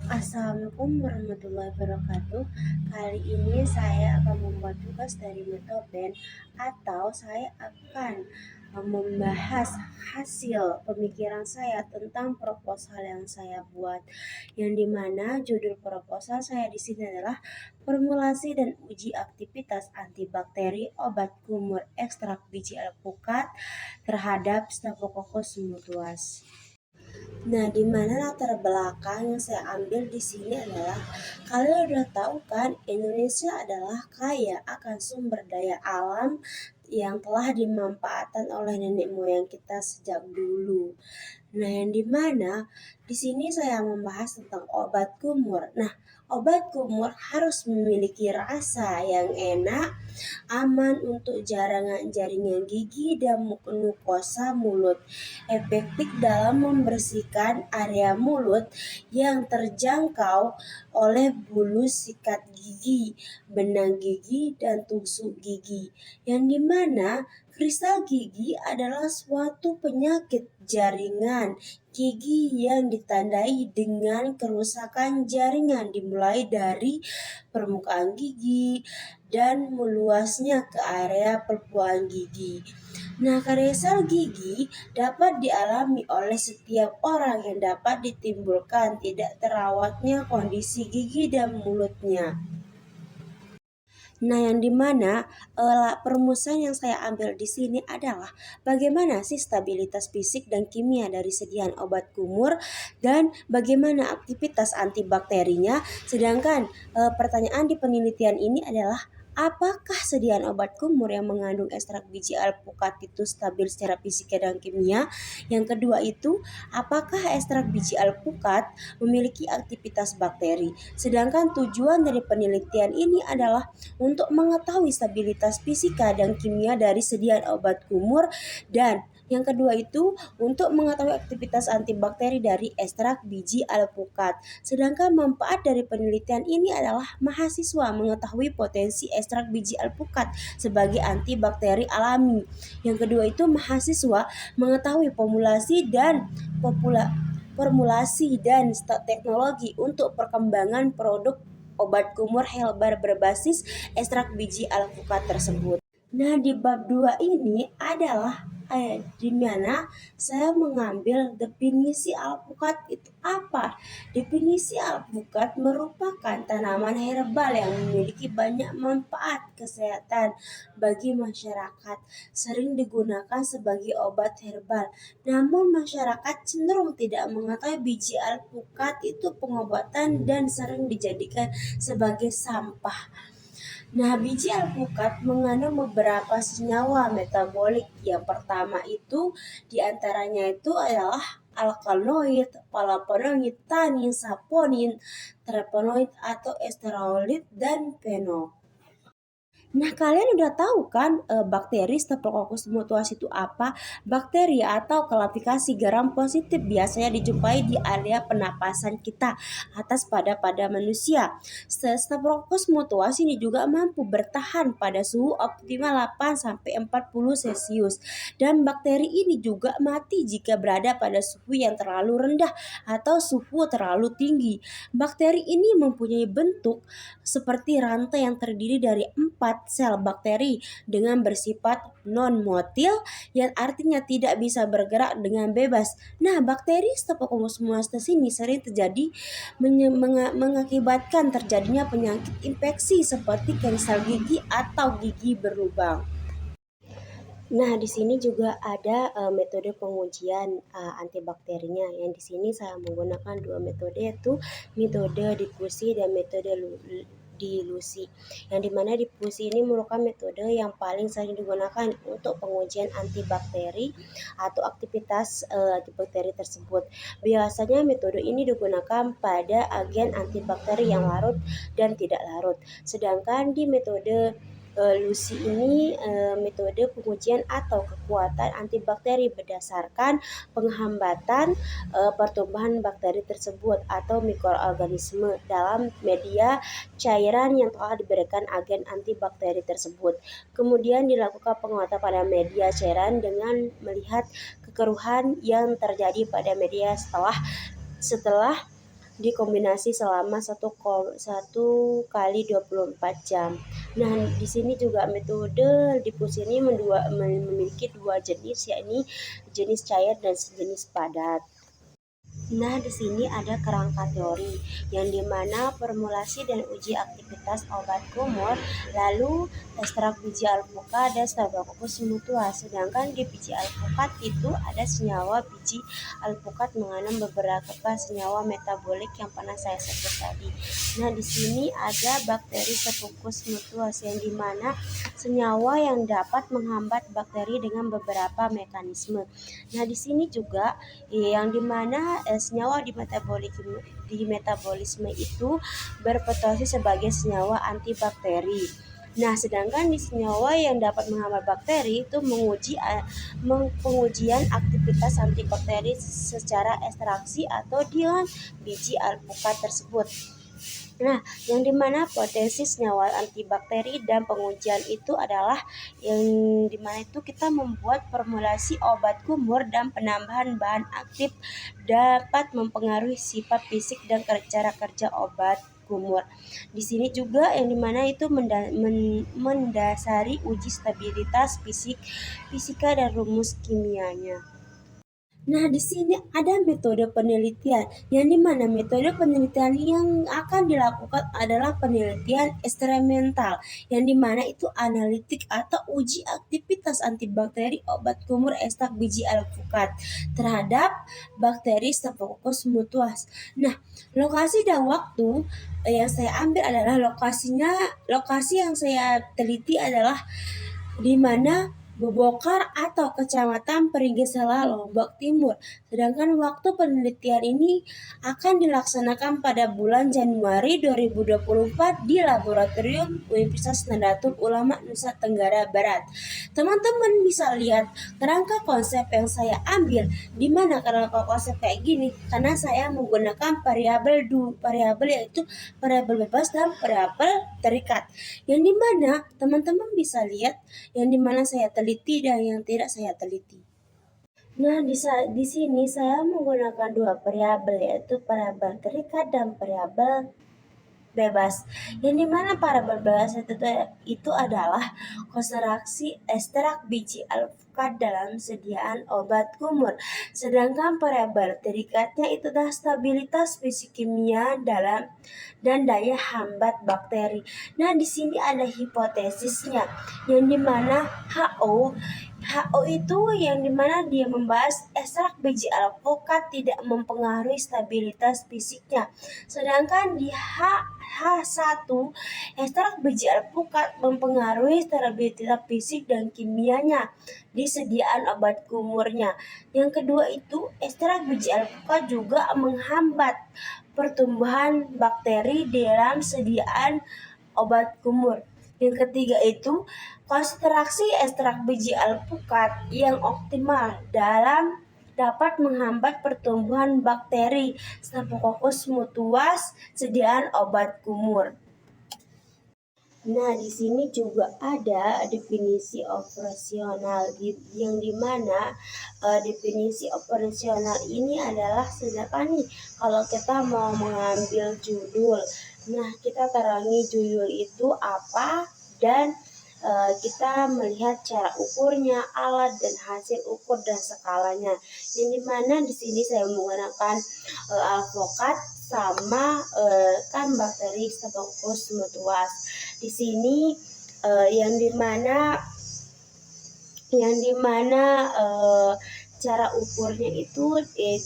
Assalamualaikum warahmatullahi wabarakatuh. Kali ini saya akan membuat tugas dari Metopen atau saya akan membahas hasil pemikiran saya tentang proposal yang saya buat. Yang dimana judul proposal saya di sini adalah formulasi dan uji aktivitas antibakteri obat kumur ekstrak biji alpukat terhadap Staphylococcus mutluas. Nah, di mana latar belakang yang saya ambil di sini adalah kalian udah tahu kan Indonesia adalah kaya akan sumber daya alam yang telah dimanfaatkan oleh nenek moyang kita sejak dulu. Nah, yang dimana di sini saya membahas tentang obat kumur. Nah, obat kumur harus memiliki rasa yang enak, aman untuk jaringan gigi dan mukosa mulut, efektif dalam membersihkan area mulut yang terjangkau oleh bulu sikat gigi, benang gigi, dan tusuk gigi, yang dimana kristal gigi adalah suatu penyakit jaringan gigi yang ditandai dengan kerusakan jaringan dimulai dari permukaan gigi dan meluasnya ke area permukaan gigi. Nah, kansel gigi dapat dialami oleh setiap orang yang dapat ditimbulkan tidak terawatnya kondisi gigi dan mulutnya. Nah, yang dimana perumusan yang saya ambil di sini adalah bagaimana sih stabilitas fisik dan kimia dari sediaan obat kumur dan bagaimana aktivitas antibakterinya. Sedangkan pertanyaan di penelitian ini adalah apakah sediaan obat kumur yang mengandung ekstrak biji alpukat itu stabil secara fisika dan kimia? Yang kedua itu, apakah ekstrak biji alpukat memiliki aktivitas bakteri? Sedangkan tujuan dari penelitian ini adalah untuk mengetahui stabilitas fisika dan kimia dari sediaan obat kumur, dan yang kedua itu untuk mengetahui aktivitas antibakteri dari ekstrak biji alpukat. Sedangkan manfaat dari penelitian ini adalah mahasiswa mengetahui potensi ekstrak biji alpukat sebagai antibakteri alami. Yang kedua itu mahasiswa mengetahui formulasi dan teknologi untuk perkembangan produk obat kumur herbal berbasis ekstrak biji alpukat tersebut. Nah, di bab 2 ini adalah di mana saya mengambil definisi alpukat itu apa. Definisi alpukat merupakan tanaman herbal yang memiliki banyak manfaat kesehatan bagi masyarakat, sering digunakan sebagai obat herbal. Namun masyarakat cenderung tidak mengetahui biji alpukat itu pengobatan dan sering dijadikan sebagai sampah. Nah, biji alpukat mengandung beberapa senyawa metabolik. Yang pertama itu diantaranya itu adalah alkaloid, flavonoid, tanin, saponin, terpenoid atau esteroid, dan fenol. Nah, kalian udah tahu kan bakteri Staphylococcus mutluas itu apa? Bakteri atau klasifikasi garam positif biasanya dijumpai di area penapasan kita atas pada manusia. Staphylococcus mutluas ini juga mampu bertahan pada suhu optimal 8-40 Celcius, dan bakteri ini juga mati jika berada pada suhu yang terlalu rendah atau suhu terlalu tinggi. Bakteri ini mempunyai bentuk seperti rantai yang terdiri dari 4 sel bakteri dengan bersifat non-motil, yang artinya tidak bisa bergerak dengan bebas. Nah, bakteri Staphylococcus mutluas ini sering terjadi mengakibatkan terjadinya penyakit infeksi seperti kanker gigi atau gigi berlubang. Nah, di sini juga ada metode pengujian antibakterinya. Yang di sini saya menggunakan dua metode, yaitu metode difusi dan metode dilusi. Yang dimana difusi ini merupakan metode yang paling sering digunakan untuk pengujian antibakteri atau aktivitas antibakteri tersebut. Biasanya metode ini digunakan pada agen antibakteri yang larut dan tidak larut. Sedangkan di metode lusi ini metode pengujian atau kekuatan antibakteri berdasarkan penghambatan pertumbuhan bakteri tersebut atau mikroorganisme dalam media cairan yang telah diberikan agen antibakteri tersebut. Kemudian dilakukan penguatan pada media cairan dengan melihat kekeruhan yang terjadi pada media setelah dikombinasi selama 1 kali 24 jam. Nah, di sini juga metode diffusi ini memiliki dua jenis, yakni jenis cair dan jenis padat. Nah, di sini ada kerangka teori yang dimana formulasi dan uji aktivitas obat kumur, lalu ekstrak biji alpukat dan Staphylococcus mutua. Sedangkan di biji alpukat itu ada senyawa biji alpukat mengandung beberapa senyawa metabolik yang pernah saya sebut tadi. Nah, di sini ada bakteri Staphylococcus mutua yang dimana senyawa yang dapat menghambat bakteri dengan beberapa mekanisme. Nah, di sini juga yang dimana senyawa di metabolisme itu berpotensi sebagai senyawa antibakteri. Nah, sedangkan di senyawa yang dapat menghambat bakteri itu pengujian aktivitas antibakteri secara ekstraksi atau dengan biji alpukat tersebut. Nah, yang dimana potensi senyawa antibakteri dan pengujian itu adalah yang dimana itu kita membuat formulasi obat kumur dan penambahan bahan aktif dapat mempengaruhi sifat fisik dan cara kerja obat kumur. Di sini juga yang dimana itu mendasari uji stabilitas fisika dan rumus kimianya. Nah, di sini ada metode penelitian, yang dimana metode penelitian yang akan dilakukan adalah penelitian eksperimental, yang dimana itu analitik atau uji aktivitas antibakteri obat kumur ekstrak biji alpukat terhadap bakteri Staphylococcus mutans. Nah, lokasi dan waktu yang saya ambil adalah lokasi yang saya teliti adalah di mana Bobokar atau Kecamatan Pringgesela, Lombok Timur. Sedangkan waktu penelitian ini akan dilaksanakan pada bulan Januari 2024 di Laboratorium Universitas Nahdlatul Ulama Nusa Tenggara Barat. Teman-teman bisa lihat kerangka konsep yang saya ambil. Di mana kerangka konsep kayak gini? Karena saya menggunakan variabel yaitu variabel bebas dan variabel terikat. Yang dimana teman-teman bisa lihat yang dimana saya teliti dan yang tidak saya teliti. Nah, di sini saya menggunakan dua variabel, yaitu variabel terikat dan variabel bebas. Yang dimana variabel bebas itu adalah konsentrasi ekstrak biji alpukat dalam sediaan obat kumur. Sedangkan variabel terikatnya itu adalah stabilitas fisik kimia dalam dan daya hambat bakteri. Nah, di sini ada hipotesisnya, yang dimana HO itu yang dimana dia membahas ekstrak biji alpukat tidak mempengaruhi stabilitas fisiknya. Sedangkan di H1 ekstrak biji alpukat mempengaruhi stabilitas fisik dan kimianya di sediaan obat kumurnya. Yang kedua itu ekstrak biji alpukat juga menghambat pertumbuhan bakteri dalam sediaan obat kumur. Yang ketiga itu konsentrasi ekstrak biji alpukat yang optimal dapat menghambat pertumbuhan bakteri Staphylococcus mutans sediaan obat kumur. Nah, di sini juga ada definisi operasional yang dimana definisi operasional ini adalah sedangkan nih kalau kita mau mengambil judul. Nah, kita terangi judul itu apa dan kita melihat cara ukurnya, alat dan hasil ukur dan skalanya. Yang dimana di sini saya menggunakan alpukat sama kan bakteri Staphylococcus mutans. Di sini yang dimana cara ukurnya itu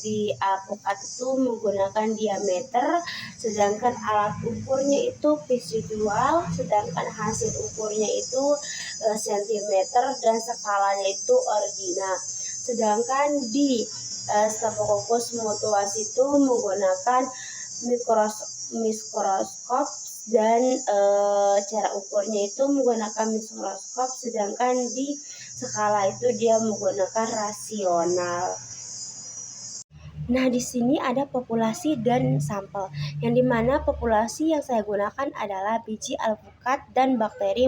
di alpukat itu menggunakan diameter, sedangkan alat ukurnya itu visual, sedangkan hasil ukurnya itu sentimeter dan skalanya itu ordinal. Sedangkan di Staphylococcus mutans itu menggunakan mikroskop dan cara ukurnya itu menggunakan mikroskop, sedangkan di skala itu dia menggunakan rasional. Nah, di sini ada populasi dan sampel, yang dimana populasi yang saya gunakan adalah biji alpukat alpukat dan bakteri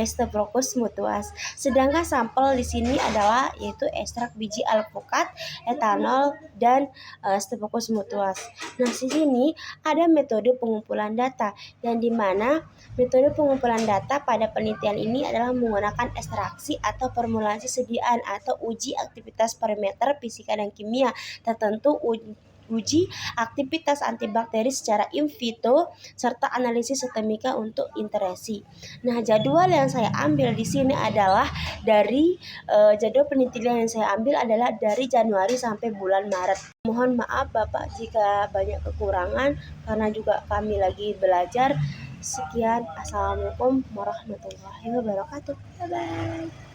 Staphylococcus mutuas. Sedangkan sampel di sini adalah yaitu ekstrak biji alpukat, etanol, dan Staphylococcus mutuas. Nah, di sini ada metode pengumpulan data yang dimana metode pengumpulan data pada penelitian ini adalah menggunakan ekstraksi atau formulasi sediaan atau uji aktivitas parameter fisika dan kimia tertentu, uji aktivitas antibakteri secara in vitro, serta analisis sistemika untuk interaksi. Nah, jadwal yang saya ambil di sini adalah dari jadwal penelitian yang saya ambil adalah dari Januari sampai bulan Maret. Mohon maaf Bapak jika banyak kekurangan karena juga kami lagi belajar. Sekian, assalamualaikum warahmatullahi wabarakatuh. Bye bye.